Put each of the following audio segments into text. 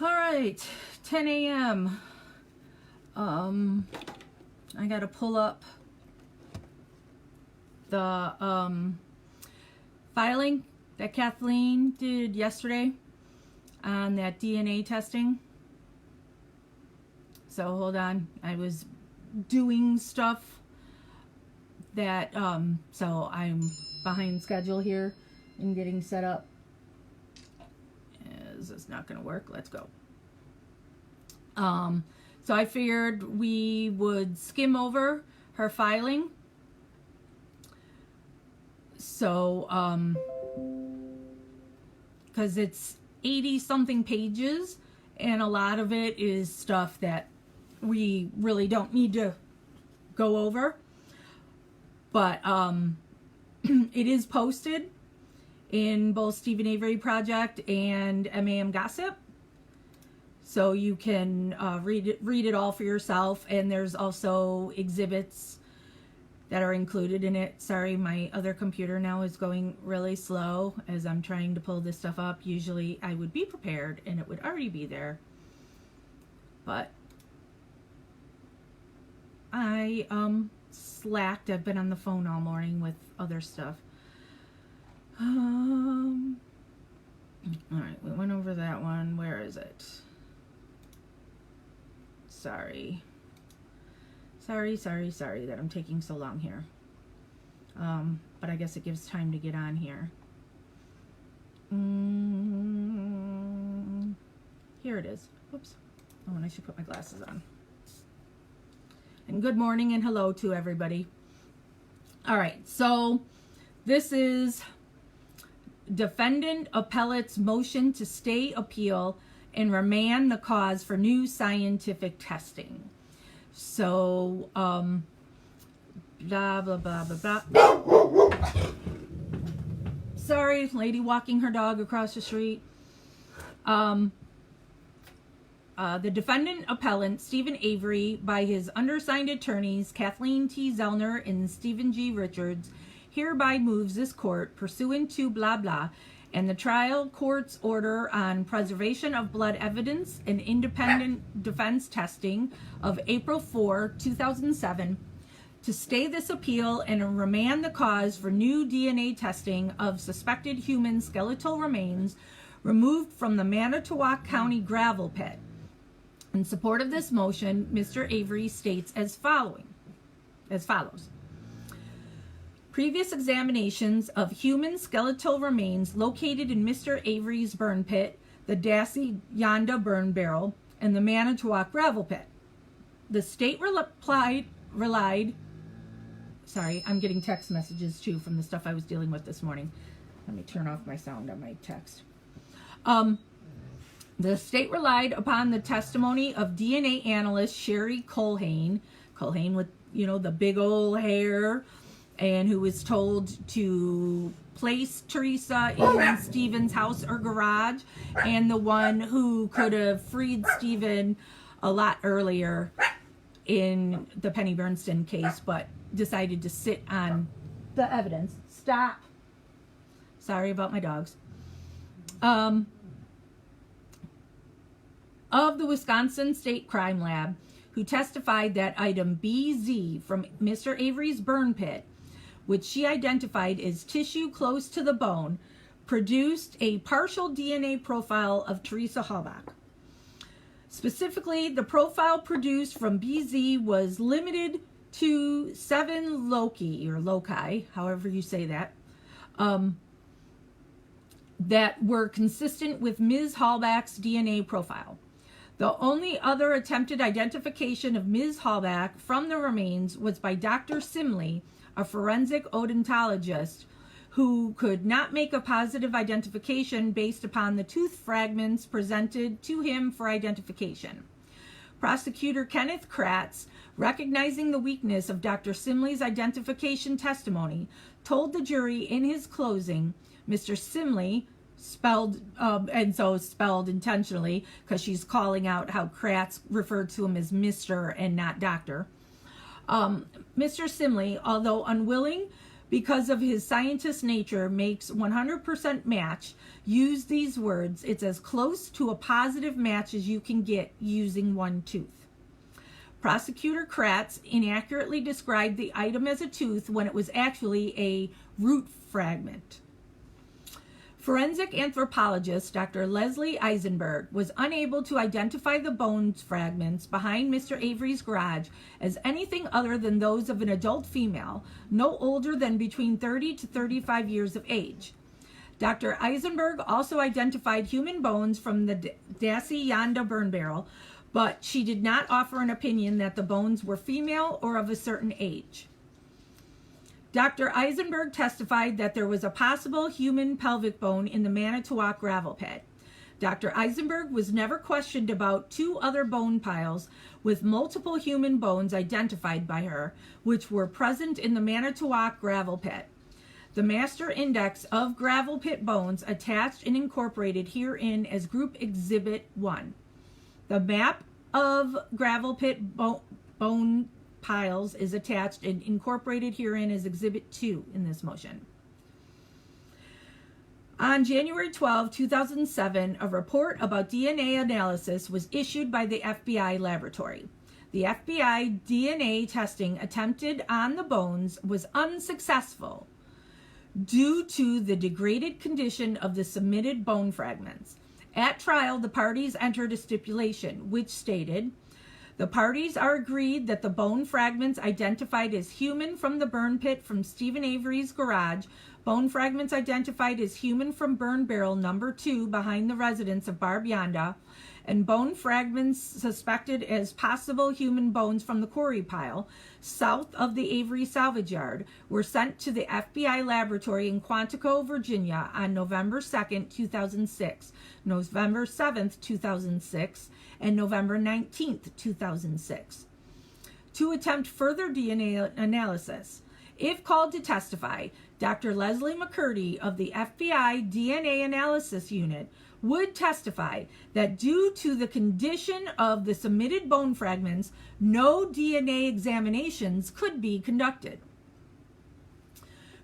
All right, 10 a.m. I got to pull up the filing that Kathleen did yesterday on that DNA testing. So hold on, I was doing stuff that, so I'm behind schedule here in getting set up. Is this not going to work? Let's go. So I figured we would skim over her filing. So, because it's 80 something pages and a lot of it is stuff that we really don't need to go over. But, it is posted in both Stephen Avery Project and MAM Gossip. So you can read it all for yourself. And there's also exhibits that are included in it. Sorry, my other computer now is going really slow as I'm trying to pull this stuff up. Usually I would be prepared and it would already be there. But I slacked. I've been on the phone all morning with other stuff. All right, we went over that one. Where is it? Sorry that I'm taking so long here. But I guess it gives time to get on here. Here it is. Oops. Oh, and I should put my glasses on. And good morning and hello to everybody. All right, so this is defendant appellate's motion to stay appeal and remand the cause for new scientific testing. So, blah, blah, blah, blah, blah. Sorry, lady walking her dog across the street. The defendant appellant, Stephen Avery, by his undersigned attorneys, Kathleen T. Zellner and Stephen G. Richards, hereby moves this court, pursuant to blah, blah, and the trial court's order on preservation of blood evidence and independent defense testing of April 4, 2007, to stay this appeal and remand the cause for new DNA testing of suspected human skeletal remains removed from the Manitowoc County gravel pit. In support of this motion, Mr. Avery states as follows. Previous examinations of human skeletal remains located in Mr. Avery's burn pit, the Dassey Yonda burn barrel, and the Manitowoc gravel pit. The state relied, sorry, I'm getting text messages too from the stuff I was dealing with this morning. Let me turn off my sound on my text. The state relied upon the testimony of DNA analyst Sherry Culhane with, the big old hair, and who was told to place Teresa in Stephen's house or garage, and the one who could have freed Stephen a lot earlier in the Penny Bernstein case, but decided to sit on the evidence. Stop. Sorry about my dogs. Of the Wisconsin State Crime Lab, who testified that item BZ from Mr. Avery's burn pit, which she identified as tissue close to the bone, produced a partial DNA profile of Teresa Halbach. Specifically, the profile produced from BZ was limited to 7 loci, however you say that, that were consistent with Ms. Halbach's DNA profile. The only other attempted identification of Ms. Halbach from the remains was by Dr. Simley, a forensic odontologist, who could not make a positive identification based upon the tooth fragments presented to him for identification. Prosecutor Kenneth Kratz, recognizing the weakness of Dr. Simley's identification testimony, told the jury in his closing, Mr. Simley, spelled intentionally because she's calling out how Kratz referred to him as Mr. and not Doctor. Mr. Simley, although unwilling, because of his scientist nature, makes 100% match. Use these words. It's as close to a positive match as you can get using one tooth. Prosecutor Kratz inaccurately described the item as a tooth when it was actually a root fragment. Forensic anthropologist Dr. Leslie Eisenberg was unable to identify the bone fragments behind Mr. Avery's garage as anything other than those of an adult female, no older than between 30 to 35 years of age. Dr. Eisenberg also identified human bones from the Dassey Yanda burn barrel, but she did not offer an opinion that the bones were female or of a certain age. Dr. Eisenberg testified that there was a possible human pelvic bone in the Manitowoc gravel pit. Dr. Eisenberg was never questioned about two other bone piles with multiple human bones identified by her, which were present in the Manitowoc gravel pit. The Master Index of Gravel Pit Bones attached and incorporated herein as Group Exhibit 1. The map of gravel pit bone piles is attached and incorporated herein as Exhibit 2 in this motion. On January 12, 2007, a report about DNA analysis was issued by the FBI laboratory. The FBI DNA testing attempted on the bones was unsuccessful due to the degraded condition of the submitted bone fragments. At trial, the parties entered a stipulation which stated, the parties are agreed that the bone fragments identified as human from the burn pit from Stephen Avery's garage, bone fragments identified as human from burn barrel number 2 behind the residence of Barb Yanda, and bone fragments suspected as possible human bones from the quarry pile south of the Avery salvage yard were sent to the FBI laboratory in Quantico, Virginia on November 2nd, 2006, November 7th, 2006, and November 19th, 2006, to attempt further DNA analysis. If called to testify, Dr. Leslie McCurdy of the FBI DNA Analysis Unit would testify that due to the condition of the submitted bone fragments, no DNA examinations could be conducted.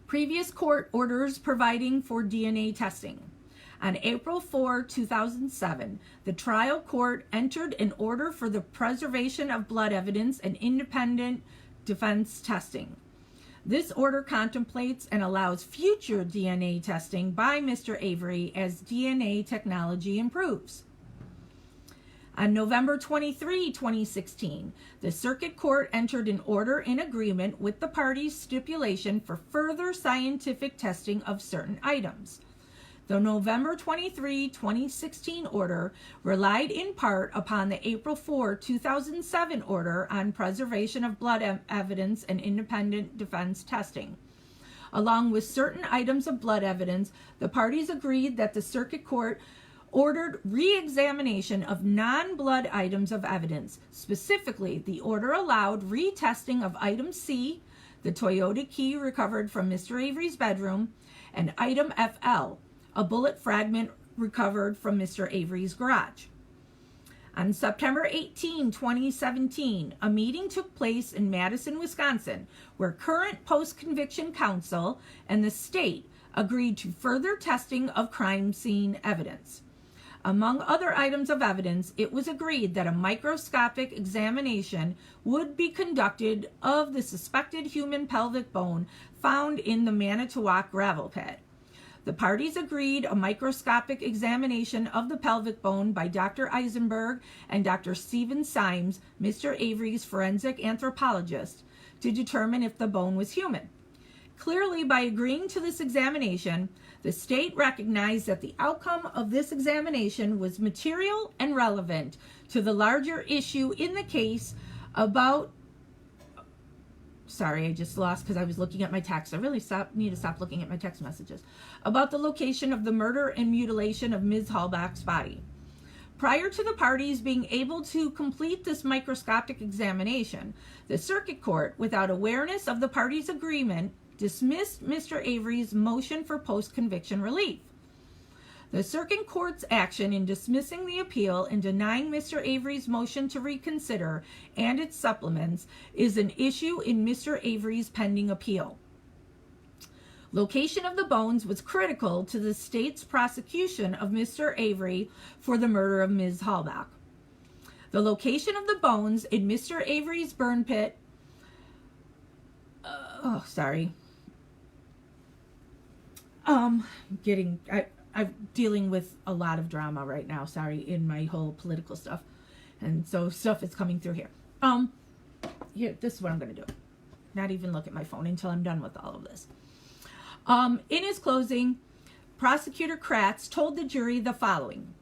Previous court orders providing for DNA testing. On April 4, 2007, the trial court entered an order for the preservation of blood evidence and independent defense testing. This order contemplates and allows future DNA testing by Mr. Avery as DNA technology improves. On November 23, 2016, the Circuit Court entered an order in agreement with the parties' stipulation for further scientific testing of certain items. The November 23, 2016 order relied in part upon the April 4, 2007 order on preservation of blood evidence and independent defense testing. Along with certain items of blood evidence, the parties agreed that the Circuit Court ordered re-examination of non-blood items of evidence. Specifically, the order allowed retesting of item C, the Toyota key recovered from Mr. Avery's bedroom, and item FL, a bullet fragment recovered from Mr. Avery's garage. On September 18, 2017, a meeting took place in Madison, Wisconsin, where current post-conviction counsel and the state agreed to further testing of crime scene evidence. Among other items of evidence, it was agreed that a microscopic examination would be conducted of the suspected human pelvic bone found in the Manitowoc gravel pit. The parties agreed a microscopic examination of the pelvic bone by Dr. Eisenberg and Dr. Stephen Symes, Mr. Avery's forensic anthropologist, to determine if the bone was human. Clearly, by agreeing to this examination, the state recognized that the outcome of this examination was material and relevant to the larger issue in the case about Sorry, I just lost because I was looking at my text. I really need to stop looking at my text messages. About the location of the murder and mutilation of Ms. Halbach's body. Prior to the parties being able to complete this microscopic examination, the Circuit Court, without awareness of the parties' agreement, dismissed Mr. Avery's motion for post-conviction relief. The Circuit Court's action in dismissing the appeal and denying Mr. Avery's motion to reconsider and its supplements is an issue in Mr. Avery's pending appeal. Location of the bones was critical to the state's prosecution of Mr. Avery for the murder of Ms. Halbach. The location of the bones in Mr. Avery's burn pit, I'm dealing with a lot of drama right now, in my whole political stuff. And so stuff is coming through here. Here, this is what I'm going to do. Not even look at my phone until I'm done with all of this. In his closing, Prosecutor Kratz told the jury the following.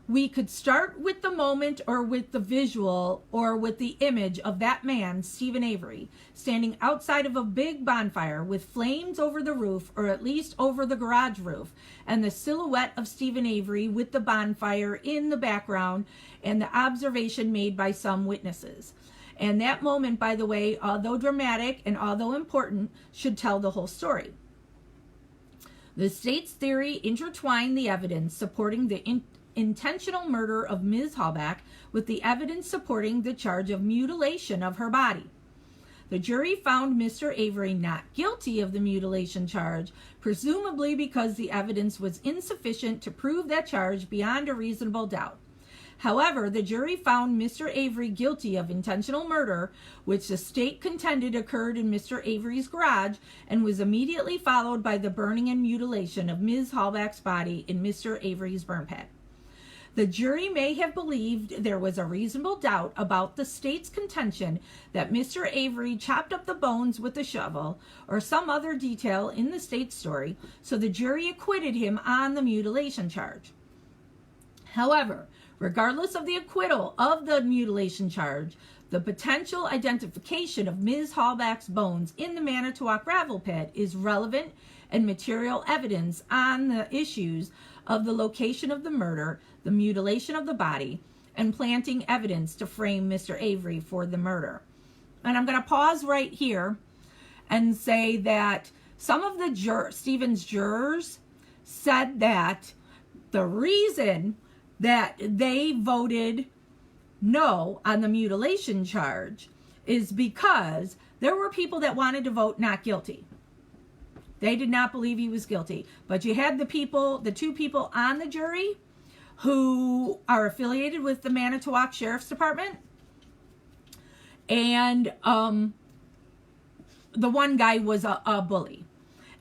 We could start with the moment or with the visual or with the image of that man, Stephen Avery, standing outside of a big bonfire with flames over the roof, or at least over the garage roof, and the silhouette of Stephen Avery with the bonfire in the background, and the observation made by some witnesses. And that moment, by the way, although dramatic and although important, should tell the whole story. The state's theory intertwined the evidence supporting the intentional murder of Ms. Halbach with the evidence supporting the charge of mutilation of her body. The jury found Mr. Avery not guilty of the mutilation charge, presumably because the evidence was insufficient to prove that charge beyond a reasonable doubt. However, the jury found Mr. Avery guilty of intentional murder, which the state contended occurred in Mr. Avery's garage and was immediately followed by the burning and mutilation of Ms. Halbach's body in Mr. Avery's burn pit. The jury may have believed there was a reasonable doubt about the state's contention that Mr. Avery chopped up the bones with a shovel or some other detail in the state's story, so the jury acquitted him on the mutilation charge. However, regardless of the acquittal of the mutilation charge, the potential identification of Ms. Halbach's bones in the Manitowoc gravel pit is relevant and material evidence on the issues of the location of the murder, the mutilation of the body, and planting evidence to frame Mr. Avery for the murder. And I'm going to pause right here and say that some of the Stephen's jurors said that the reason that they voted no on the mutilation charge is because there were people that wanted to vote not guilty. They did not believe he was guilty. But you had the two people on the jury who are affiliated with the Manitowoc Sheriff's Department. And the one guy was a bully.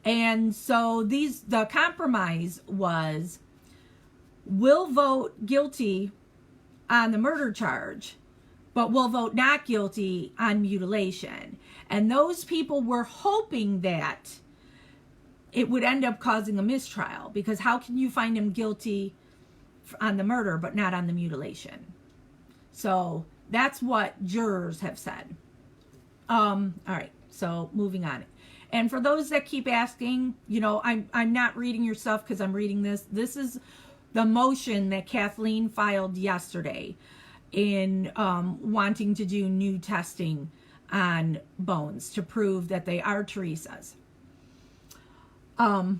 And so the compromise was, we'll vote guilty on the murder charge, but we'll vote not guilty on mutilation. And those people were hoping that it would end up causing a mistrial, because how can you find him guilty on the murder but not on the mutilation? So that's what jurors have said. All right, so moving on. And for those that keep asking, I'm not reading your stuff because I'm reading this. This is the motion that Kathleen filed yesterday in wanting to do new testing on bones to prove that they are Teresa's. All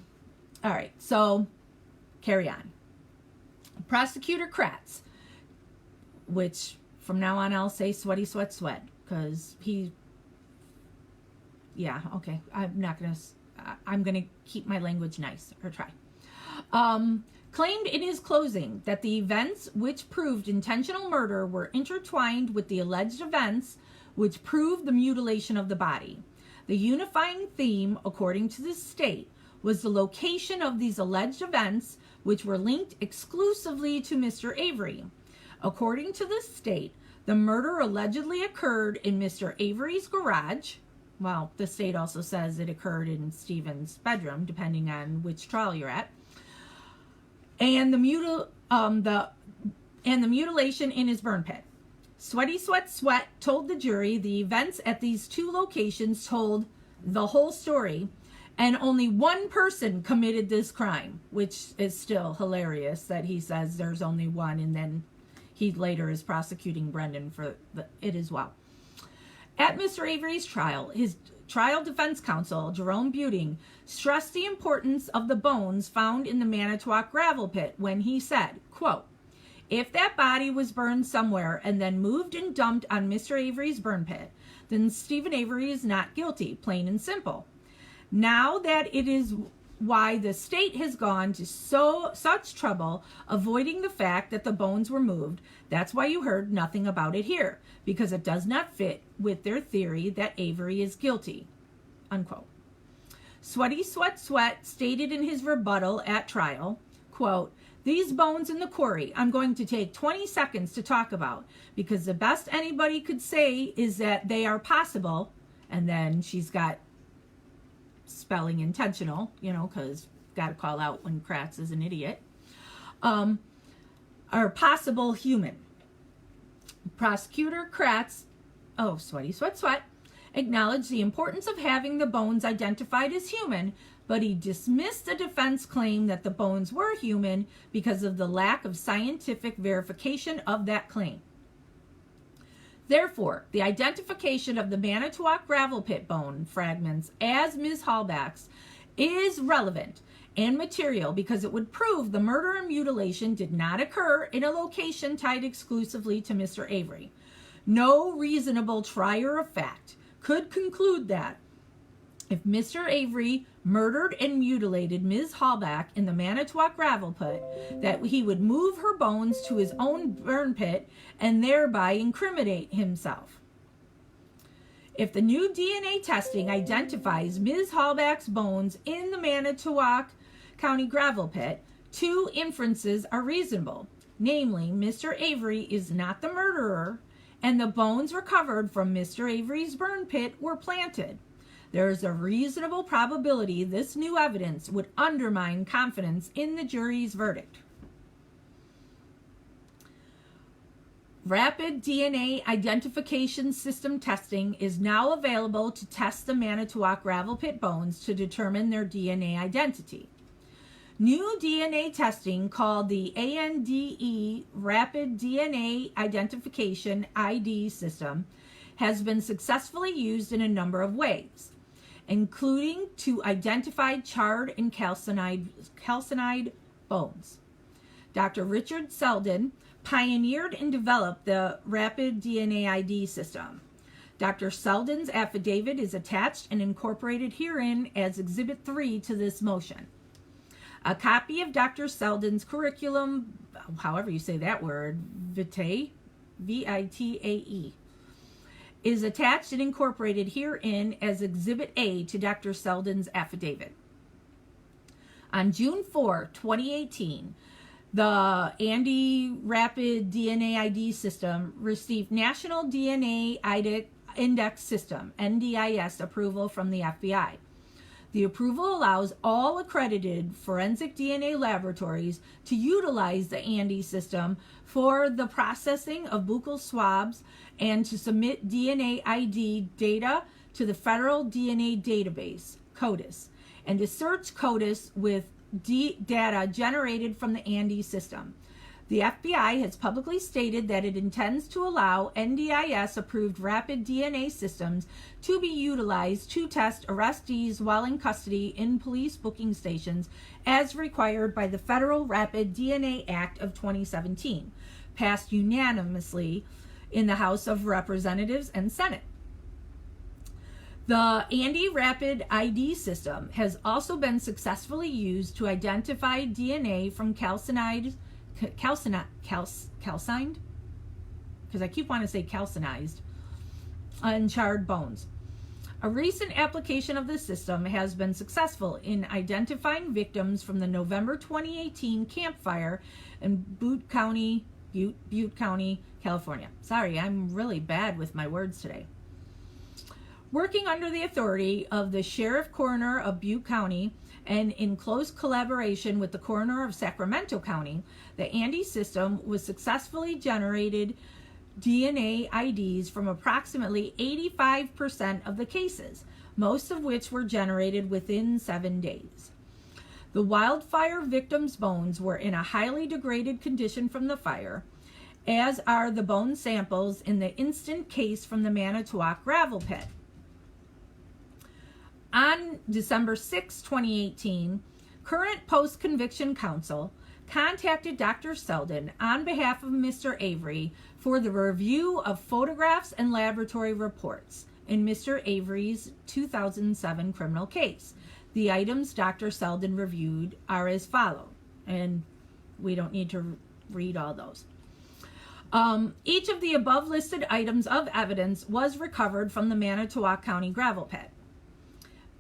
right, so carry on. Prosecutor Kratz, which from now on I'll say sweaty sweat sweat, because I'm gonna keep my language nice, or try. Claimed in his closing that the events which proved intentional murder were intertwined with the alleged events which proved the mutilation of the body. The unifying theme, according to the state, was the location of these alleged events, which were linked exclusively to Mr. Avery. According to the state, the murder allegedly occurred in Mr. Avery's garage. Well, the state also says it occurred in Stephen's bedroom, depending on which trial you're at. And the mutilation in his burn pit. Sweaty Sweat Sweat told the jury the events at these two locations told the whole story, and only one person committed this crime, which is still hilarious that he says there's only one, and then he later is prosecuting Brendan for it as well. At Mr. Avery's trial, his trial defense counsel, Jerome Buting, stressed the importance of the bones found in the Manitowoc gravel pit when he said, quote, "If that body was burned somewhere and then moved and dumped on Mr. Avery's burn pit, then Stephen Avery is not guilty, plain and simple. Now that it is why the state has gone to such trouble avoiding the fact that the bones were moved. That's why you heard nothing about it here, because it does not fit with their theory that Avery is guilty." Unquote. Sweaty Sweat Sweat stated in his rebuttal at trial, quote, "These bones in the quarry I'm going to take 20 seconds to talk about, because the best anybody could say is that they are possible," and then she's got spelling intentional, because got to call out when Kratz is an idiot, are possible human. Prosecutor Kratz, Sweaty Sweat Sweat, acknowledged the importance of having the bones identified as human, but he dismissed the defense claim that the bones were human because of the lack of scientific verification of that claim. Therefore, the identification of the Manitowoc gravel pit bone fragments as Ms. Hallback's is relevant and material because it would prove the murder and mutilation did not occur in a location tied exclusively to Mr. Avery. No reasonable trier of fact could conclude that if Mr. Avery murdered and mutilated Ms. Hallback in the Manitowoc gravel pit, that he would move her bones to his own burn pit and thereby incriminate himself. If the new DNA testing identifies Ms. Hallback's bones in the Manitowoc County gravel pit, two inferences are reasonable. Namely, Mr. Avery is not the murderer, and the bones recovered from Mr. Avery's burn pit were planted. There is a reasonable probability this new evidence would undermine confidence in the jury's verdict. Rapid DNA identification system testing is now available to test the Manitowoc gravel pit bones to determine their DNA identity. New DNA testing, called the ANDE Rapid DNA Identification ID system, has been successfully used in a number of ways, including to identify charred and calcined bones. Dr. Richard Selden pioneered and developed the Rapid DNA ID system. Dr. Selden's affidavit is attached and incorporated herein as Exhibit 3 to this motion. A copy of Dr. Selden's curriculum, however you say that word, vitae, V-I-T-A-E, is attached and incorporated herein as Exhibit A to Dr. Selden's affidavit. On June 4, 2018, the ANDE Rapid DNA ID system received National DNA Index System, NDIS, approval from the FBI. The approval allows all accredited forensic DNA laboratories to utilize the ANDE system for the processing of buccal swabs and to submit DNA ID data to the Federal DNA Database, CODIS, and to search CODIS with data generated from the ANDE system. The FBI has publicly stated that it intends to allow NDIS-approved rapid DNA systems to be utilized to test arrestees while in custody in police booking stations as required by the Federal Rapid DNA Act of 2017, passed unanimously in the House of Representatives and Senate. The ANDE Rapid ID system has also been successfully used to identify DNA from calcined, because I keep wanting to say calcinized, uncharred bones. A recent application of the system has been successful in identifying victims from the November 2018 campfire in Butte County, California. Sorry, I'm really bad with my words today. Working under the authority of the Sheriff Coroner of Butte County and in close collaboration with the Coroner of Sacramento County, the ANDE system was successfully generated DNA IDs from approximately 85% of the cases, most of which were generated within 7 days. The wildfire victims' bones were in a highly degraded condition from the fire, as are the bone samples in the instant case from the Manitowoc gravel pit. On December 6, 2018, current post-conviction counsel contacted Dr. Selden on behalf of Mr. Avery for the review of photographs and laboratory reports in Mr. Avery's 2007 criminal case, The items Dr. Selden reviewed are as follows, and we don't need to read all those. Each of the above listed items of evidence was recovered from the Manitowoc County gravel pit.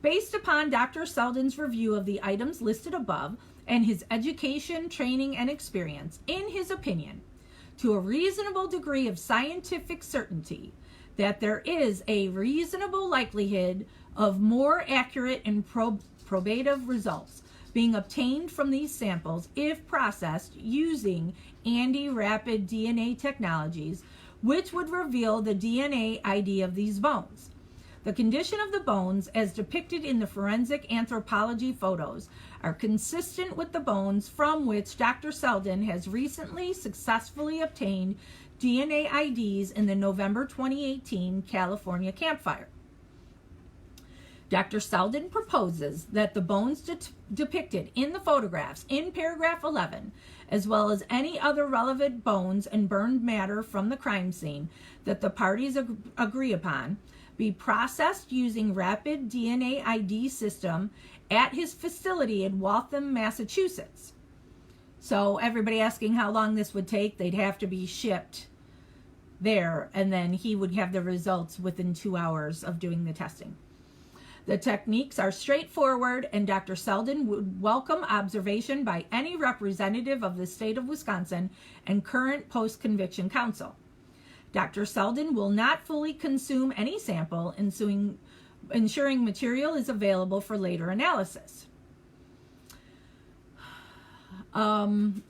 Based upon Dr. Selden's review of the items listed above and his education, training, and experience, in his opinion, to a reasonable degree of scientific certainty, that there is a reasonable likelihood of more accurate and probative results being obtained from these samples if processed using Andy Rapid DNA technologies, which would reveal the DNA ID of these bones. The condition of the bones, as depicted in the forensic anthropology photos, are consistent with the bones from which Dr. Selden has recently successfully obtained DNA IDs in the November 2018 California campfire. Dr. Selden proposes that the bones depicted in the photographs in paragraph 11, as well as any other relevant bones and burned matter from the crime scene that the parties agree upon, be processed using rapid DNA ID system at his facility in Waltham, Massachusetts. So everybody asking how long this would take, they'd have to be shipped there, and then he would have the results within 2 hours of doing the testing. The techniques are straightforward, and Dr. Selden would welcome observation by any representative of the state of Wisconsin and current post-conviction counsel. Dr. Selden will not fully consume any sample, ensuring material is available for later analysis. And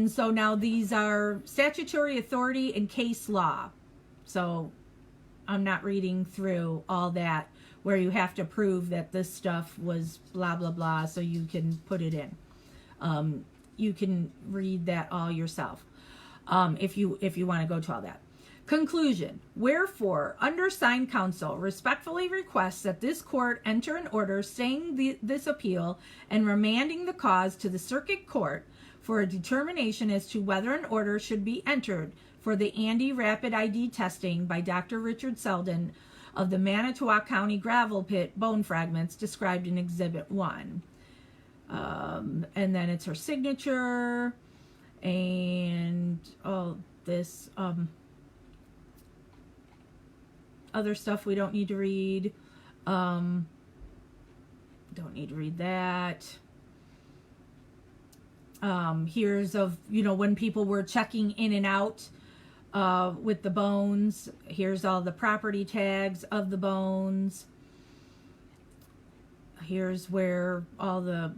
so now these are statutory authority and case law. So I'm not reading through all that where you have to prove that this stuff was blah, blah, blah, so you can put it in. You can read that all yourself if you want to go to all that. Conclusion. Wherefore, undersigned counsel respectfully requests that this court enter an order staying this appeal and remanding the cause to the circuit court for a determination as to whether an order should be entered for the Andy Rapid ID testing by Dr. Richard Selden of the Manitowoc County gravel pit bone fragments described in Exhibit 1. And then it's her signature and all this other stuff we don't need to read. Don't need to read that. Here's of, when people were checking in and out with the bones. Here's all the property tags of the bones. Here's where all the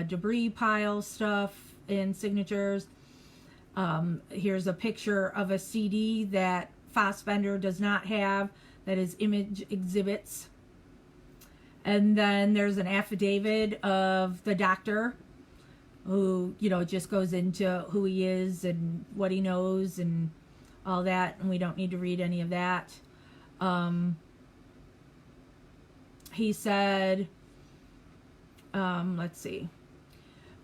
debris pile stuff and signatures. Here's a picture of a CD that Fassbender does not have, that is image exhibits. And then there's an affidavit of the doctor who, just goes into who he is and what he knows and all that, and we don't need to read any of that. He said, let's see.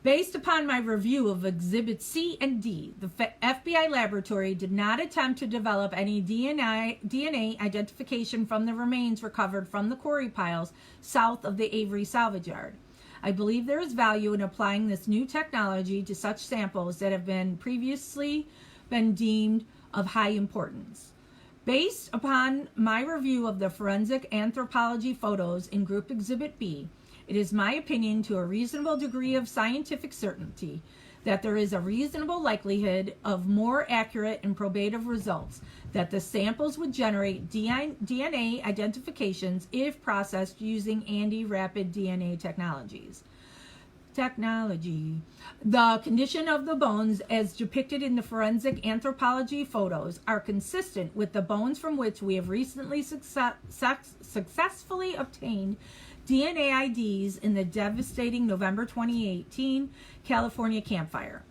Based upon my review of Exhibits C and D, the FBI laboratory did not attempt to develop any DNA identification from the remains recovered from the quarry piles south of the Avery salvage yard. I believe there is value in applying this new technology to such samples that have previously been deemed of high importance. Based upon my review of the forensic anthropology photos in Group Exhibit B, it is my opinion, to a reasonable degree of scientific certainty, that there is a reasonable likelihood of more accurate and probative results, that the samples would generate DNA identifications if processed using Andy Rapid DNA technologies. The condition of the bones as depicted in the forensic anthropology photos are consistent with the bones from which we have recently successfully obtained DNA IDs in the devastating November 2018 California campfire.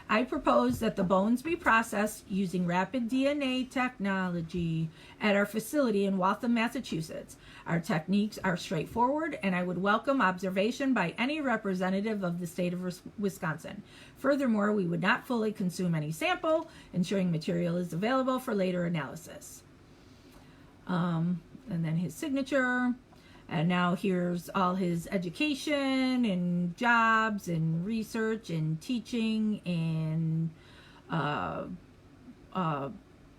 I propose that the bones be processed using rapid DNA technology at our facility in Waltham, Massachusetts. Our techniques are straightforward, and I would welcome observation by any representative of the state of Wisconsin. Furthermore, we would not fully consume any sample, ensuring material is available for later analysis. And then his signature. And now here's all his education and jobs and research and teaching and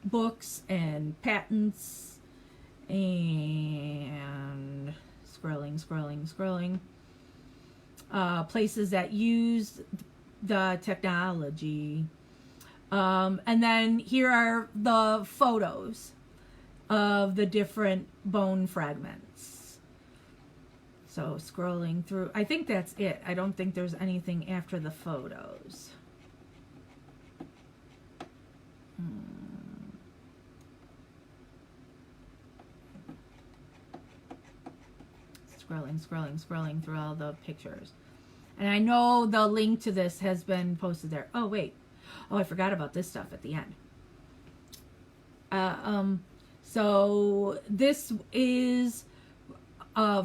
books and patents and scrolling. Places that use the technology. And then here are the photos of the different bone fragments. So scrolling through, I think that's it. I don't think there's anything after the photos. Scrolling through all the pictures. And I know the link to this has been posted there. Oh, wait. Oh, I forgot about this stuff at the end. So this is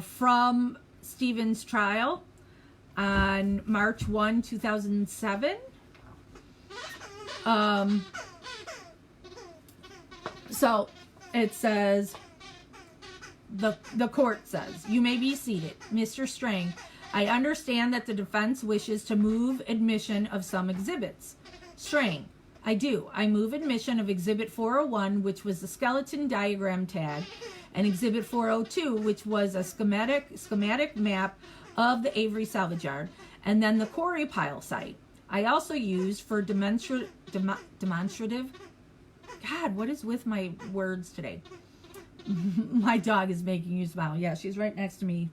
from Stephen's trial on March 1, 2007. So it says, the court says, "You may be seated. Mr. Strang, I understand that the defense wishes to move admission of some exhibits." Strang: "I do. I move admission of Exhibit 401, which was the skeleton diagram tag, and Exhibit 402, which was a schematic map of the Avery salvage yard, and then the quarry pile site. I also used for demonstrative. God, what is with my words today? My dog is making you smile. Yeah, she's right next to me,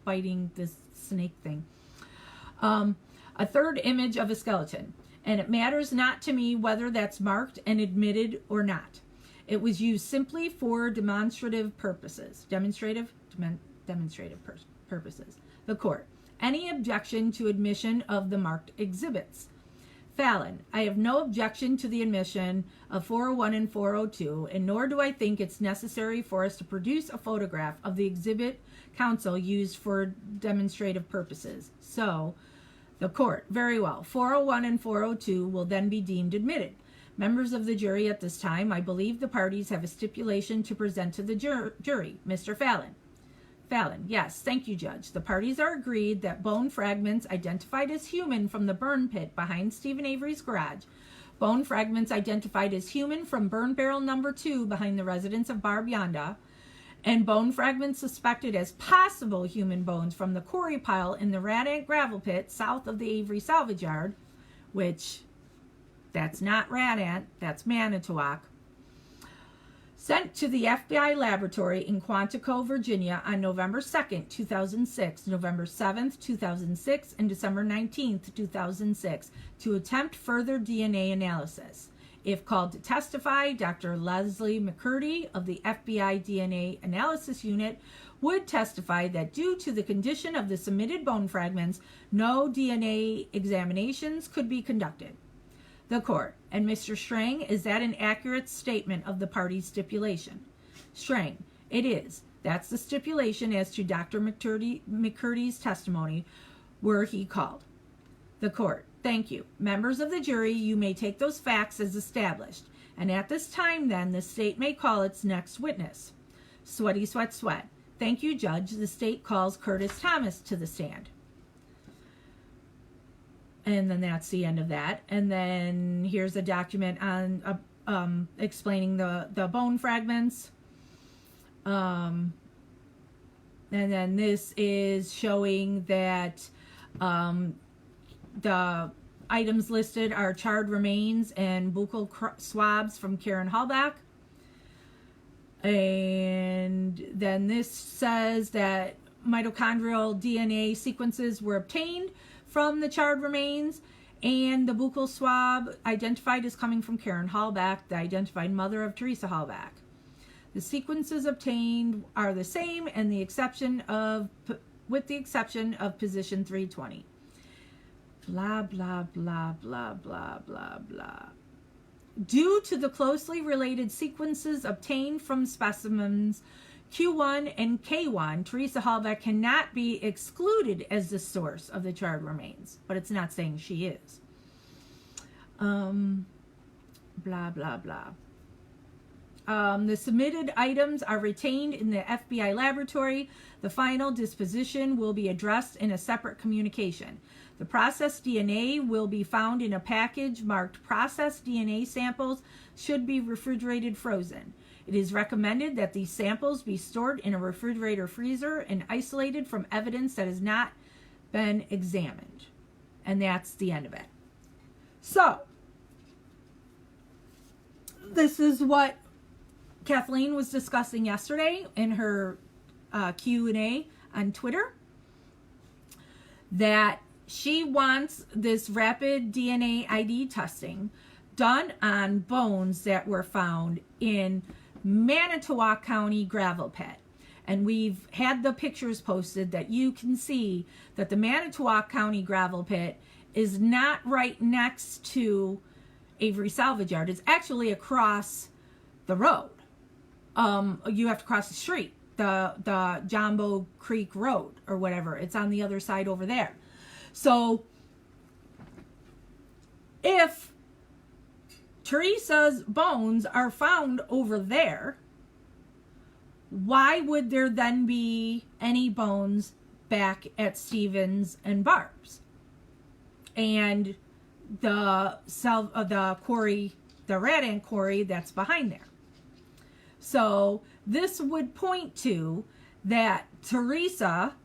biting this snake thing. A third image of a skeleton, and it matters not to me whether that's marked and admitted or not. It was used simply for demonstrative purposes. Demonstrative purposes. The court: any objection to admission of the marked exhibits? Fallon: I have no objection to the admission of 401 and 402, and nor do I think it's necessary for us to produce a photograph of the exhibit counsel used for demonstrative purposes. So, the court: very well. 401 and 402 will then be deemed admitted. Members of the jury, at this time, I believe the parties have a stipulation to present to the jury. Mr. Fallon: Fallon: yes, thank you, Judge. The parties are agreed that bone fragments identified as human from the burn pit behind Stephen Avery's garage, bone fragments identified as human from burn barrel number 2 behind the residence of Barb Yonda, and bone fragments suspected as possible human bones from the quarry pile in the Rat Ant gravel pit south of the Avery salvage yard, which, that's not Rat Ant, that's Manitowoc, sent to the FBI laboratory in Quantico, Virginia on November 2nd, 2006, November 7th, 2006, and December 19th, 2006 to attempt further DNA analysis. If called to testify, Dr. Leslie McCurdy of the FBI DNA Analysis Unit would testify that due to the condition of the submitted bone fragments, no DNA examinations could be conducted. The court: and Mr. Strang, is that an accurate statement of the party's stipulation? Strang: it is. That's the stipulation as to Dr. McCurdy's testimony were he called. The court: thank you. Members of the jury, you may take those facts as established. And at this time, then, the state may call its next witness. Sweaty sweat sweat. Thank you, Judge. The state calls Curtis Thomas to the stand. And then that's the end of that. And then here's a document on explaining the bone fragments. And then this is showing that the items listed are charred remains and buccal swabs from Karen Hallback. And then this says that mitochondrial DNA sequences were obtained from the charred remains, and the buccal swab identified as coming from Karen Hallback, the identified mother of Teresa Hallback. The sequences obtained are the same, and with the exception of position 320. Blah, blah, blah, blah, blah, blah, blah. Due to the closely related sequences obtained from specimens Q1 and K1, Teresa Hallback cannot be excluded as the source of the charred remains, but it's not saying she is. Blah, blah, blah. The submitted items are retained in the FBI laboratory. The final disposition will be addressed in a separate communication. The processed DNA will be found in a package marked processed DNA samples should be refrigerated frozen. It is recommended that these samples be stored in a refrigerator freezer and isolated from evidence that has not been examined. And that's the end of it. So, this is what Kathleen was discussing yesterday in her Q&A on Twitter, that she wants this rapid DNA ID testing done on bones that were found in Manitowoc County gravel pit. And we've had the pictures posted that you can see that the Manitowoc County gravel pit is not right next to Avery Salvage Yard. It's actually across the road. You have to cross the street, the Jumbo Creek Road or whatever. It's on the other side over there. So if Teresa's bones are found over there, why would there then be any bones back at Stevens and Barb's and the quarry, the rat ant quarry that's behind there? So this would point to that Teresa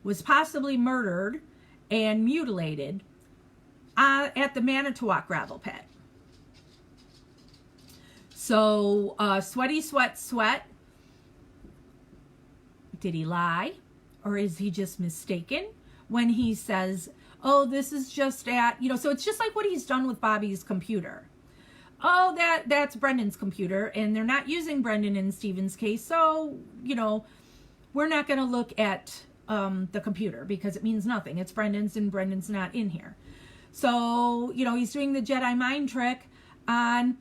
was possibly murdered and mutilated at the Manitowoc gravel pit. So Sweaty Sweat, did he lie? Or is he just mistaken when he says, oh, this is just at, so it's just like what he's done with Bobby's computer. Oh, that's Brendan's computer, and they're not using Brendan in Stephen's case, so, we're not going to look at the computer because it means nothing. It's Brendan's, and Brendan's not in here. So, he's doing the Jedi mind trick on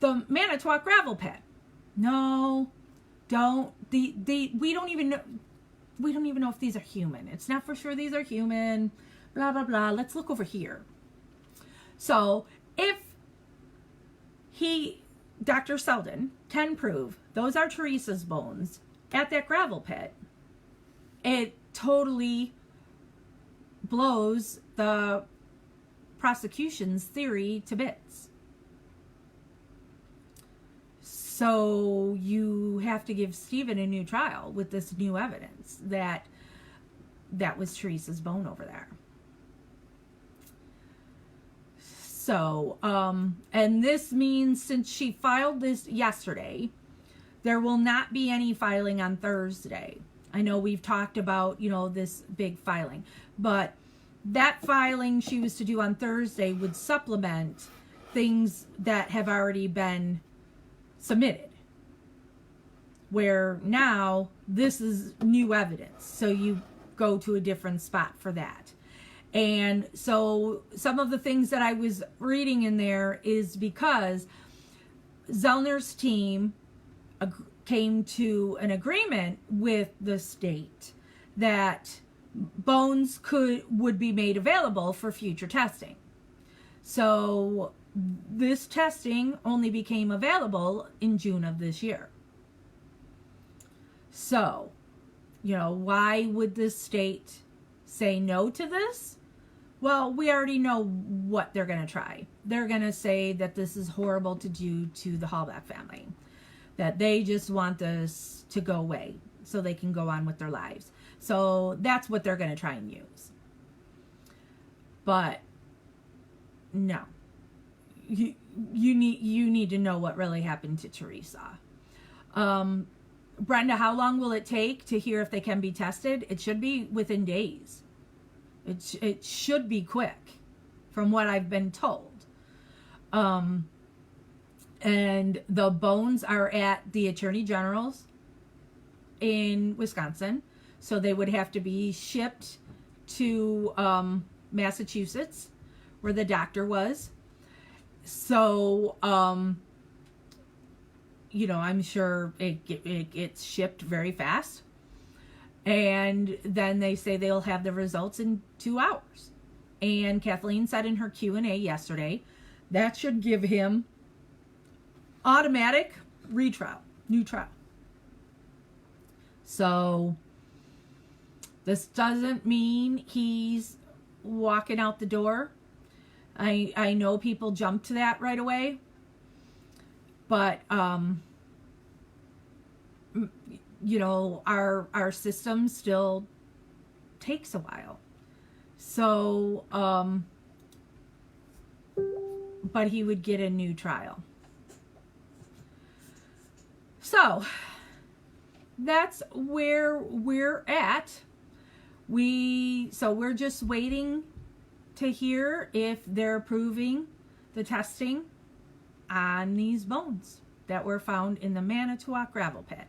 the Manitowoc gravel pit. No, don't. We don't even know if these are human. It's not for sure these are human. Blah, blah, blah. Let's look over here. So, if Dr. Selden, can prove those are Teresa's bones at that gravel pit, it totally blows the prosecution's theory to bits. So you have to give Stephen a new trial with this new evidence that was Teresa's bone over there. So, and this means since she filed this yesterday, there will not be any filing on Thursday. I know we've talked about, this big filing, but that filing she was to do on Thursday would supplement things that have already been submitted, where now this is new evidence. So you go to a different spot for that. And so some of the things that I was reading in there is because Zellner's team came to an agreement with the state that bones would be made available for future testing. So this testing only became available in June of this year. So, why would the state say no to this? Well, we already know what they're going to try. They're going to say that this is horrible to do to the Hallback family, that they just want this to go away so they can go on with their lives. So that's what they're going to try and use. But no, you need to know what really happened to Teresa. Brenda, how long will it take to hear if they can be tested? It should be within days. It should be quick, from what I've been told. And the bones are at the Attorney General's in Wisconsin, so they would have to be shipped to Massachusetts, where the doctor was. So, I'm sure it gets shipped very fast. And then they say they'll have the results in 2 hours. And Kathleen said in her Q&A yesterday, that should give him automatic retrial, new trial. So this doesn't mean he's walking out the door. I know people jump to that right away, but you know, our system still takes a while. So but he would get a new trial. So that's where we're at. So we're just waiting to hear if they're approving the testing on these bones that were found in the Manitowoc gravel pit.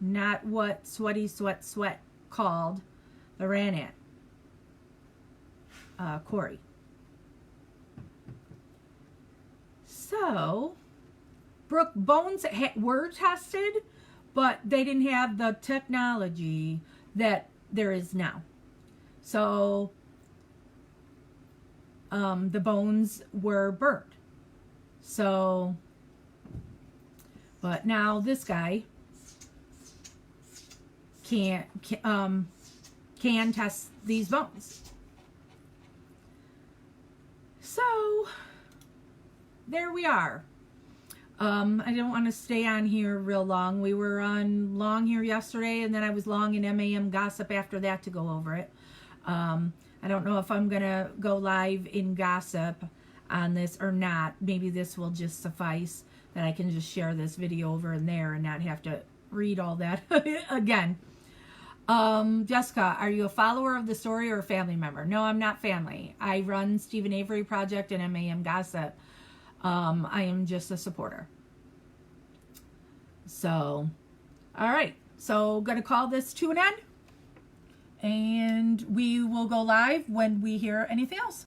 Not what Sweaty Sweat Sweat called the Ranat quarry. So, Brooke, bones were tested, but they didn't have the technology that there is now. So, the bones were burned. So, but now this guy can test these bones. So, there we are. I don't want to stay on here real long. We were on long here yesterday, and then I was long in MAM Gossip after that to go over it. I don't know if I'm going to go live in Gossip on this or not. Maybe this will just suffice, that I can just share this video over and there and not have to read all that again. Jessica, are you a follower of the story or a family member? No, I'm not family. I run Stephen Avery Project and MAM Gossip. I am just a supporter. So, all right. So, going to call this to an end. And we will go live when we hear anything else.